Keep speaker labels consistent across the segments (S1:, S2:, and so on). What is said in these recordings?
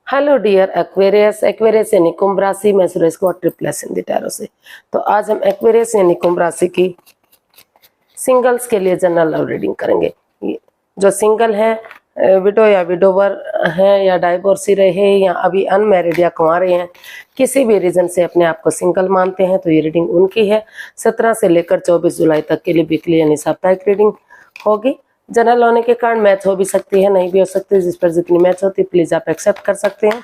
S1: Hello dear Aquarius. Aquarius यानी कुंभ राशि। मैं सुरेश गौड़ ट्रिप्लस हिंदी टैरो से। तो आज हम एक्वेरियस यानी कुंभ राशि की सिंगल्स के लिए जनरल लव रीडिंग करेंगे। जो सिंगल है, विडो या विडोवर हैं या डाइवोर्सी रहे या अभी अनमैरिड या कुंवारे हैं, किसी भी रीजन से अपने आप को सिंगल मानते हैं तो ये रीडिंग उनकी है। 17 से लेकर 24 जुलाई तक के लिए वीकली यानी साप्ताहिक रीडिंग होगी। जनरल होने के कारण मैच हो भी सकती है, नहीं भी हो सकती। जिस पर जितनी मैच होती है प्लीज आप एक्सेप्ट कर सकते हैं।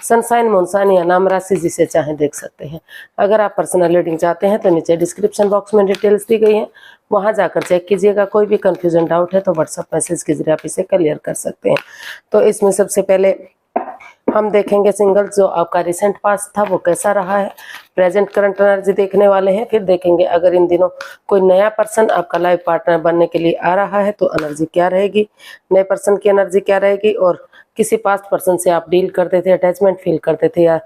S1: सनसाइन, मूनसाइन या नाम राशि जिसे चाहे देख सकते हैं। अगर आप पर्सनल रीडिंग चाहते हैं तो नीचे डिस्क्रिप्शन बॉक्स में डिटेल्स दी गई है, वहां जाकर चेक कीजिएगा। कोई भी कंफ्यूजन डाउट है तो व्हाट्सएप मैसेज के जरिए आप इसे क्लियर कर सकते हैं। तो इसमें सबसे पहले हम देखेंगे सिंगल जो आपका रिसेंट पास्ट था वो कैसा रहा है। प्रेजेंट करंट एनर्जी देखने वाले हैं। फिर देखेंगे अगर इन दिनों कोई नया पर्सन आपका लाइफ पार्टनर बनने के लिए आ रहा है तो एनर्जी क्या रहेगी, नए पर्सन की एनर्जी क्या रहेगी, और किसी पास्ट पर्सन से आप डील करते थे, अटैचमेंट फील करते थे या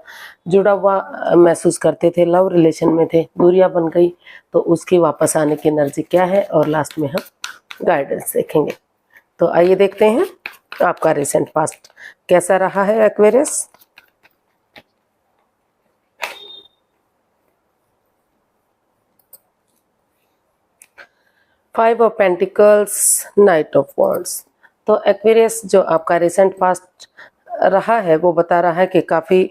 S1: जुड़ा हुआ महसूस करते थे, लव रिलेशन में थे, दूरियां बन गई तो उसकी वापस आने की एनर्जी क्या है, और लास्ट में हम गाइडेंस देखेंगे। तो आइए देखते हैं आपका रिसेंट पास्ट कैसा रहा है Aquarius. Five of pentacles, night of wands. तो एक्वेरियस जो आपका रिसेंट पास्ट रहा है वो बता रहा है कि काफ़ी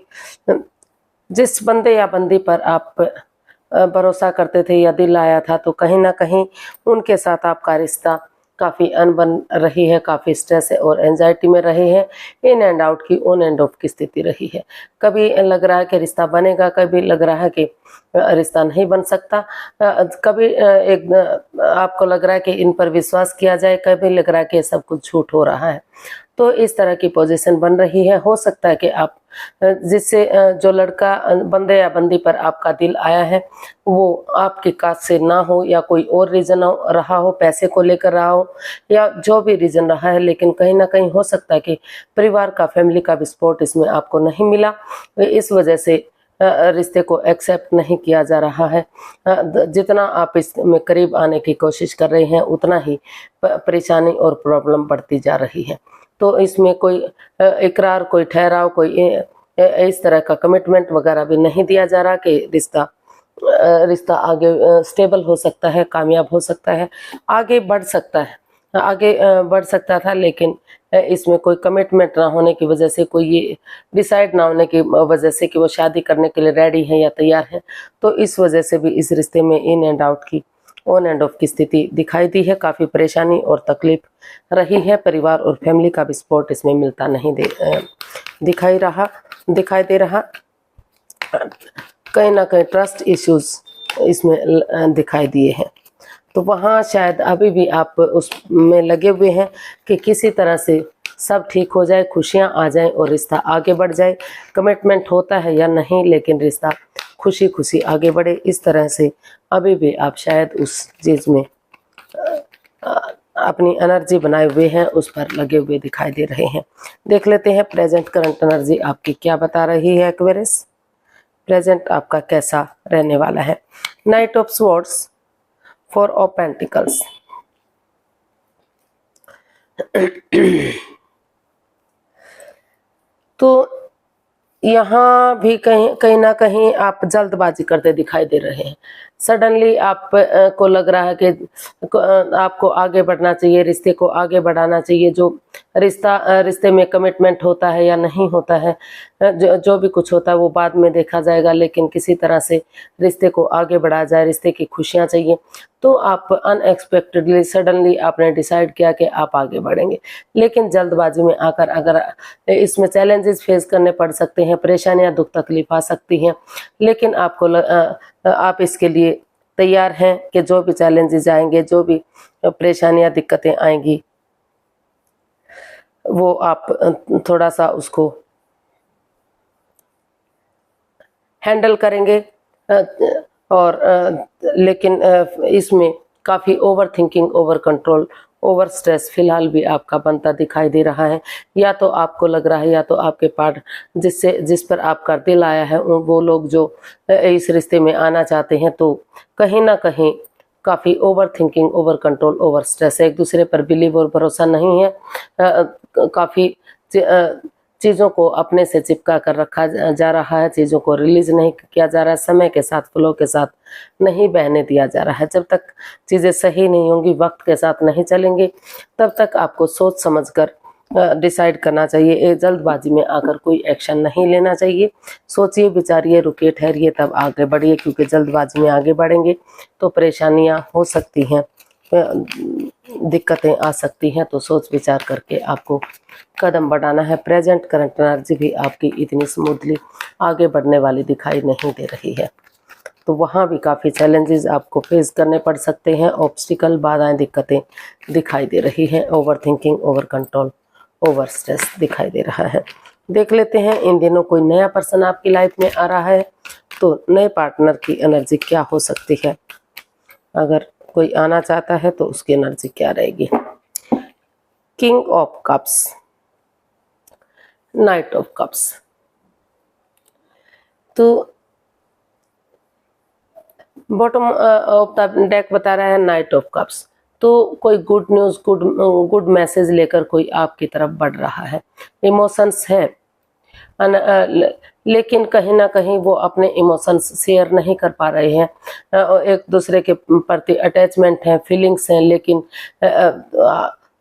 S1: जिस बंदे या बंदी पर आप भरोसा करते थे या दिल आया था तो कहीं ना कहीं उनके साथ आपका रिश्ता काफ़ी अनबन रही है, काफ़ी स्ट्रेस है और एंजाइटी में रहे हैं। इन एंड आउट की, ऑन एंड ऑफ की स्थिति रही है। कभी लग रहा है कि रिश्ता बनेगा, कभी लग रहा है कि रिश्ता नहीं बन सकता। कभी एक आपको लग रहा है कि इन पर विश्वास किया जाए, कभी लग रहा है कि सब कुछ झूठ हो रहा है। तो इस तरह की पोजीशन बन रही है। हो सकता है कि आप जिससे जो लड़का बंदे या बंदी पर आपका दिल आया है वो आपकी कास्ट से ना हो या कोई और रीजन रहा हो, पैसे को लेकर रहा हो या जो भी रीजन रहा है, लेकिन कहीं ना कहीं हो सकता है कि परिवार का, फैमिली का भी सपोर्ट इसमें आपको नहीं मिला। इस वजह से रिश्ते को एक्सेप्ट नहीं किया जा रहा है। जितना आप इसमें करीब आने की कोशिश कर रहे हैं उतना ही परेशानी और प्रॉब्लम बढ़ती जा रही है। तो इसमें कोई इकरार, कोई ठहराव, कोई इस तरह का कमिटमेंट वगैरह भी नहीं दिया जा रहा कि रिश्ता आगे स्टेबल हो सकता है, कामयाब हो सकता है, आगे बढ़ सकता है, आगे बढ़ सकता था। लेकिन इसमें कोई कमिटमेंट ना होने की वजह से, कोई ये डिसाइड ना होने की वजह से कि वो शादी करने के लिए रेडी हैं या तैयार हैं, तो इस वजह से भी इस रिश्ते में इन एंड आउट की, ऑन एंड ऑफ की स्थिति दिखाई दी है। काफ़ी परेशानी और तकलीफ रही है। परिवार और फैमिली का भी सपोर्ट इसमें मिलता नहीं दिखाई दे रहा। कहीं ना कहीं ट्रस्ट इश्यूज इसमें दिखाई दिए हैं। तो वहाँ शायद अभी भी आप उसमें लगे हुए हैं कि किसी तरह से सब ठीक हो जाए, खुशियाँ आ जाएं और रिश्ता आगे बढ़ जाए। कमिटमेंट होता है या नहीं, लेकिन रिश्ता खुशी खुशी आगे बढ़े, इस तरह से अभी भी आप शायद उस चीज़ में अपनी एनर्जी बनाए हुए हैं, उस पर लगे हुए दिखाई दे रहे हैं। देख लेते हैं प्रेजेंट करंट एनर्जी आपकी क्या बता रही है एक्वेरियस। प्रेजेंट आपका कैसा रहने वाला है। Night of swords, four of pentacles. तो यहाँ भी कहीं ना कहीं आप जल्दबाजी करते दिखाई दे रहे हैं। सडनली आप को लग रहा है कि आपको आगे बढ़ना चाहिए, रिश्ते को आगे बढ़ाना चाहिए। जो रिश्ते में कमिटमेंट होता है या नहीं होता है, जो भी कुछ होता है वो बाद में देखा जाएगा, लेकिन किसी तरह से रिश्ते को आगे बढ़ाया जाए, रिश्ते की खुशियाँ चाहिए। तो आप अनएक्सपेक्टेडली, सडनली आपने डिसाइड किया कि आप आगे बढ़ेंगे, लेकिन जल्दबाजी में आकर अगर इसमें चैलेंजेस फेस करने पड़ सकते हैं, परेशानियां, दुख तकलीफ आ सकती हैं, लेकिन आप इसके लिए तैयार हैं कि जो भी चैलेंजेस आएंगे, जो भी परेशानियां, दिक्कतें आएंगी, वो आप थोड़ा सा उसको हैंडल करेंगे। और लेकिन इसमें काफ़ी over thinking, over control, over stress फिलहाल भी आपका बनता दिखाई दे रहा है। या तो आपको लग रहा है या तो आपके पास जिस पर आपका दिल आया है वो लोग जो इस रिश्ते में आना चाहते हैं, तो कहीं ना कहीं काफ़ी over thinking, over control, over stress है। एक दूसरे पर बिलीव और भरोसा नहीं है। काफ़ी चीज़ों को अपने से चिपका कर रखा जा रहा है, चीज़ों को रिलीज नहीं किया जा रहा है, समय के साथ फ्लो के साथ नहीं बहने दिया जा रहा है। जब तक चीज़ें सही नहीं होंगी, वक्त के साथ नहीं चलेंगे, तब तक आपको सोच समझ कर डिसाइड करना चाहिए। जल्दबाजी में आकर कोई एक्शन नहीं लेना चाहिए। सोचिए, विचारिए, रुकिए, ठहरिए, तब आगे बढ़िए, क्योंकि जल्दबाजी में आगे बढ़ेंगे तो परेशानियां हो सकती हैं, दिक्कतें आ सकती हैं। तो सोच विचार करके आपको कदम बढ़ाना है। प्रेजेंट करंट एनर्जी भी आपकी इतनी स्मूथली आगे बढ़ने वाली दिखाई नहीं दे रही है, तो वहाँ भी काफ़ी चैलेंजेस आपको फेस करने पड़ सकते हैं। ऑब्स्टिकल, बाधाएं, दिक्कतें दिखाई दे रही हैं। Over thinking, over control, over stress दिखाई दे रहा है। देख लेते हैं इन दिनों कोई नया पर्सन आपकी लाइफ में आ रहा है तो नए पार्टनर की एनर्जी क्या हो सकती है। अगर कोई आना चाहता है तो उसकी एनर्जी क्या रहेगी। King of cups, night of cups, तो बॉटम ऑफ द डेक बता रहा है नाइट ऑफ कप्स। तो कोई गुड न्यूज़, गुड मैसेज लेकर कोई आपकी तरफ बढ़ रहा है। इमोशंस है, लेकिन कहीं ना कहीं वो अपने इमोशंस शेयर नहीं कर पा रहे हैं। एक दूसरे के प्रति अटैचमेंट है, फीलिंग्स हैं, लेकिन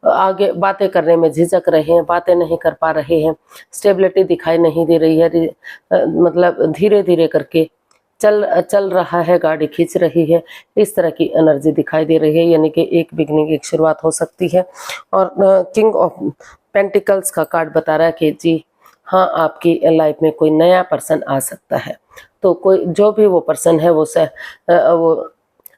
S1: आगे बातें करने में झिझक रहे हैं, बातें नहीं कर पा रहे हैं। स्टेबिलिटी दिखाई नहीं दे रही है, मतलब धीरे धीरे करके चल रहा है, गाड़ी खींच रही है, इस तरह की एनर्जी दिखाई दे रही है। यानी कि एक बिगनिंग, एक शुरुआत हो सकती है। और किंग ऑफ पेंटिकल्स का कार्ड बता रहा है कि जी हाँ, आपकी लाइफ में कोई नया पर्सन आ सकता है। तो कोई जो भी वो पर्सन है वो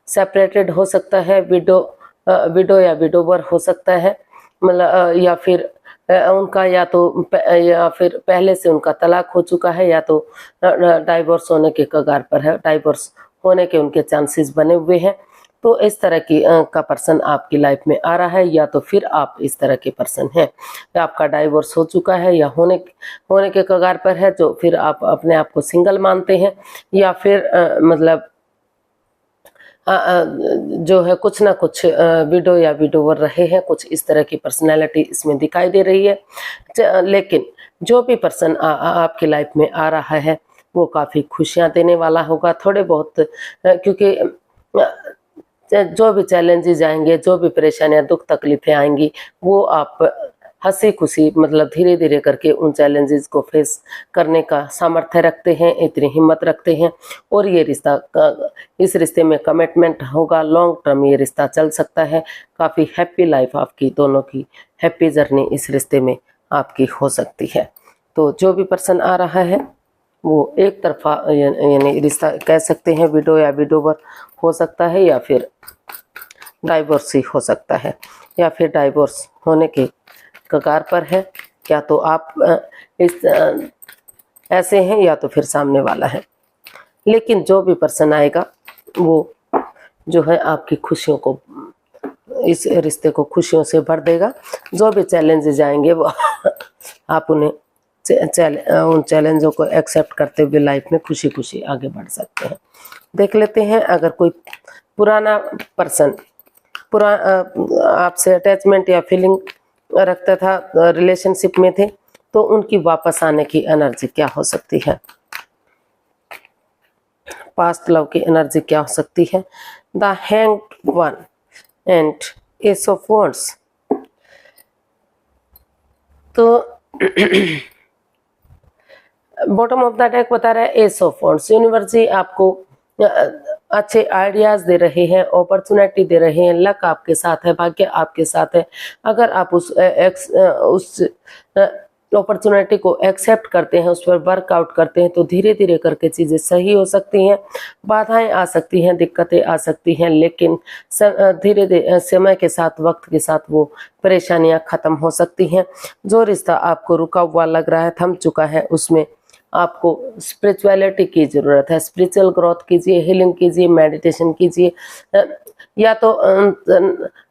S1: सेपरेटेड हो सकता है, विडो या विडोवर हो सकता है, मतलब या फिर उनका या फिर पहले से उनका तलाक हो चुका है, या तो डाइवोर्स होने के कगार पर है, डाइवोर्स होने के उनके चांसेस बने हुए हैं। तो इस तरह की का पर्सन आपकी लाइफ में आ रहा है, या तो फिर आप इस तरह के पर्सन हैं, आपका डाइवोर्स हो चुका है या होने के कगार पर है, तो फिर आप अपने आप को सिंगल मानते हैं, या फिर मतलब जो है कुछ ना कुछ विडो या विडोवर रहे हैं। कुछ इस तरह की पर्सनैलिटी इसमें दिखाई दे रही है। लेकिन जो भी पर्सन आपकी लाइफ में आ रहा है वो काफ़ी खुशियां देने वाला होगा। थोड़े बहुत क्योंकि जो भी चैलेंजेस आएंगे, जो भी परेशानियां, दुख तकलीफें आएंगी, वो आप हंसी खुशी, मतलब धीरे धीरे करके उन चैलेंजेस को फेस करने का सामर्थ्य रखते हैं, इतनी हिम्मत रखते हैं। और ये इस रिश्ते में कमिटमेंट होगा, लॉन्ग टर्म ये रिश्ता चल सकता है। काफ़ी हैप्पी लाइफ आपकी दोनों की, हैप्पी जर्नी इस रिश्ते में आपकी हो सकती है। तो जो भी पर्सन आ रहा है वो एक तरफा यानी रिश्ता कह सकते हैं, विडो या विडोवर हो सकता है, या फिर डाइवोर्स ही हो सकता है, या फिर डाइवोर्स होने के कगार पर है। क्या तो आप ऐसे हैं, या तो फिर सामने वाला है। लेकिन जो भी पर्सन आएगा वो जो है आपकी खुशियों को, इस रिश्ते को खुशियों से भर देगा। जो भी चैलेंजेस आएंगे वो आप उन चैलेंजों को एक्सेप्ट करते हुए लाइफ में खुशी खुशी आगे बढ़ सकते हैं। देख लेते हैं अगर कोई पुराना पर्सन आपसे अटैचमेंट या फीलिंग रखता था, रिलेशनशिप में थे, तो उनकी वापस आने की एनर्जी क्या हो सकती है। पास्ट लव की एनर्जी क्या हो सकती है। The hanged one and S of wands. तो बॉटम ऑफ द डेक बता रहा है एस ऑफ वॉन्ड्स। यूनिवर्स जी आपको अच्छे आइडियाज दे रहे हैं, अपॉर्चुनिटी दे रहे हैं, लक आपके साथ है, भाग्य आपके साथ है। अगर आप उस अपॉर्चुनिटी को एक्सेप्ट करते हैं, उस पर वर्कआउट करते हैं, तो धीरे धीरे करके चीज़ें सही हो सकती हैं। बाधाएं आ सकती हैं, दिक्कतें आ सकती हैं, लेकिन धीरे धीरे समय के साथ, वक्त के साथ वो परेशानियां खत्म हो सकती हैं। जो रिश्ता आपको रुका हुआ लग रहा है, थम चुका है, उसमें आपको स्पिरिचुअलिटी की ज़रूरत है। स्पिरिचुअल ग्रोथ कीजिए, हीलिंग कीजिए, मेडिटेशन कीजिए, या तो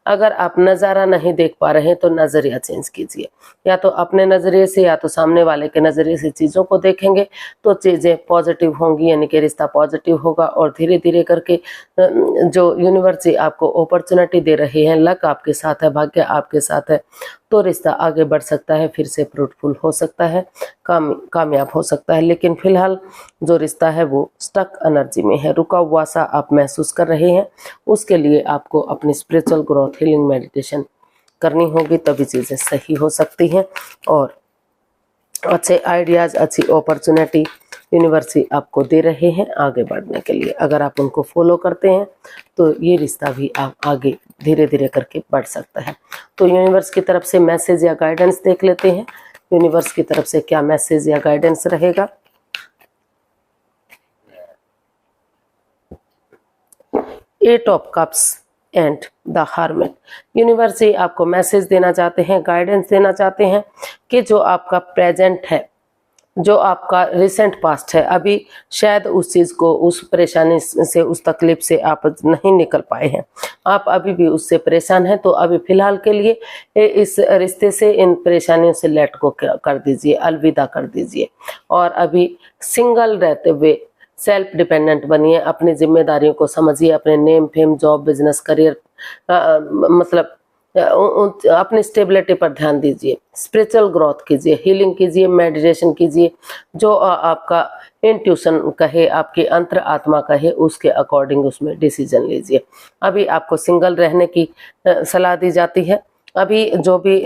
S1: अगर आप नज़ारा नहीं देख पा रहे हैं तो नज़रिया चेंज कीजिए, या तो अपने नज़रिए से या तो सामने वाले के नज़रिए से चीज़ों को देखेंगे तो चीज़ें पॉजिटिव होंगी, यानी कि रिश्ता पॉजिटिव होगा। और धीरे धीरे करके जो यूनिवर्स जी आपको अपॉर्चुनिटी दे रही है, लक आपके साथ है, भाग्य आपके साथ है, तो रिश्ता आगे बढ़ सकता है, फिर से फ्रूटफुल हो सकता है, कामयाब हो सकता है। लेकिन फिलहाल जो रिश्ता है वो स्टक एनर्जी में है, रुका हुआ सा आप महसूस कर रहे हैं। उसके लिए आपको अपनी स्पिरिचुअल ग्रोथ, हीलिंग, मेडिटेशन करनी होगी, तभी चीज़ें सही हो सकती हैं। और अच्छे आइडियाज़, अच्छी अपॉर्चुनिटी यूनिवर्स ही आपको दे रहे हैं आगे बढ़ने के लिए। अगर आप उनको फॉलो करते हैं तो ये रिश्ता भी आप आगे धीरे धीरे करके बढ़ सकता है। तो यूनिवर्स की तरफ से मैसेज या गाइडेंस देख लेते हैं, यूनिवर्स की तरफ से क्या मैसेज या गाइडेंस रहेगा। 8 of cups and the hermit. Universe ही आपको मैसेज देना चाहते हैं, गाइडेंस देना चाहते हैं कि जो आपका प्रेजेंट है, जो आपका रिसेंट पास्ट है, अभी शायद उस चीज़ को, उस परेशानी से, उस तकलीफ से आप नहीं निकल पाए हैं, आप अभी भी उससे परेशान हैं, तो अभी फ़िलहाल के लिए इस रिश्ते से, इन परेशानियों से लेट गो कर दीजिए, अलविदा कर दीजिए। और अभी सिंगल रहते हुए सेल्फ डिपेंडेंट बनिए, अपनी जिम्मेदारियों को समझिए, अपने name, fame, job, business, career, मतलब अपनी स्टेबिलिटी पर ध्यान दीजिए, स्पिरिचुअल ग्रोथ कीजिए, हीलिंग कीजिए, मेडिटेशन कीजिए, जो आपका इंट्यूशन कहे, आपकी अंतर आत्मा कहे, उसके अकॉर्डिंग उसमें डिसीजन लीजिए। अभी आपको सिंगल रहने की सलाह दी जाती है। अभी जो भी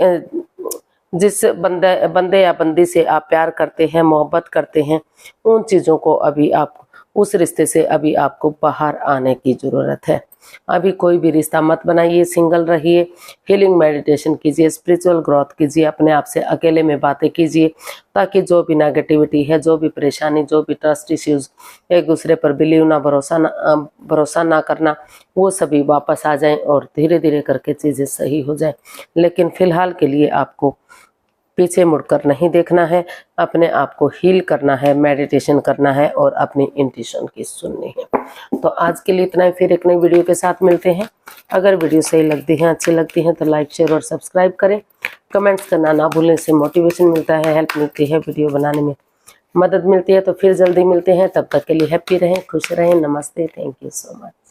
S1: जिस बंदे या बंदी से आप प्यार करते हैं, मोहब्बत करते हैं, उन चीज़ों को अभी आप, उस रिश्ते से अभी आपको बाहर आने की ज़रूरत है। अभी कोई भी रिश्ता मत बनाइए, सिंगल रहिए, हीलिंग, मेडिटेशन कीजिए, स्पिरिचुअल ग्रोथ कीजिए, अपने आप से अकेले में बातें कीजिए, ताकि जो भी नेगेटिविटी है, जो भी परेशानी, जो भी ट्रस्ट इश्यूज, एक दूसरे पर बिलीव ना, भरोसा ना करना, वो सभी वापस आ जाएं और धीरे धीरे करके चीज़ें सही हो जाएं। लेकिन फ़िलहाल के लिए आपको पीछे मुड़कर नहीं देखना है, अपने आप को हील करना है, मेडिटेशन करना है और अपनी इंट्यूशन की सुननी है। तो आज के लिए इतना ही, फिर एक नई वीडियो के साथ मिलते हैं। अगर वीडियो सही लगती है, अच्छी लगती है तो लाइक, शेयर और सब्सक्राइब करें। कमेंट्स करना ना भूलें, इससे मोटिवेशन मिलता है, हेल्प मिलती है, वीडियो बनाने में मदद मिलती है। तो फिर जल्दी मिलते हैं, तब तक के लिए हैप्पी रहें, खुश रहें। नमस्ते, थैंक यू सो मच।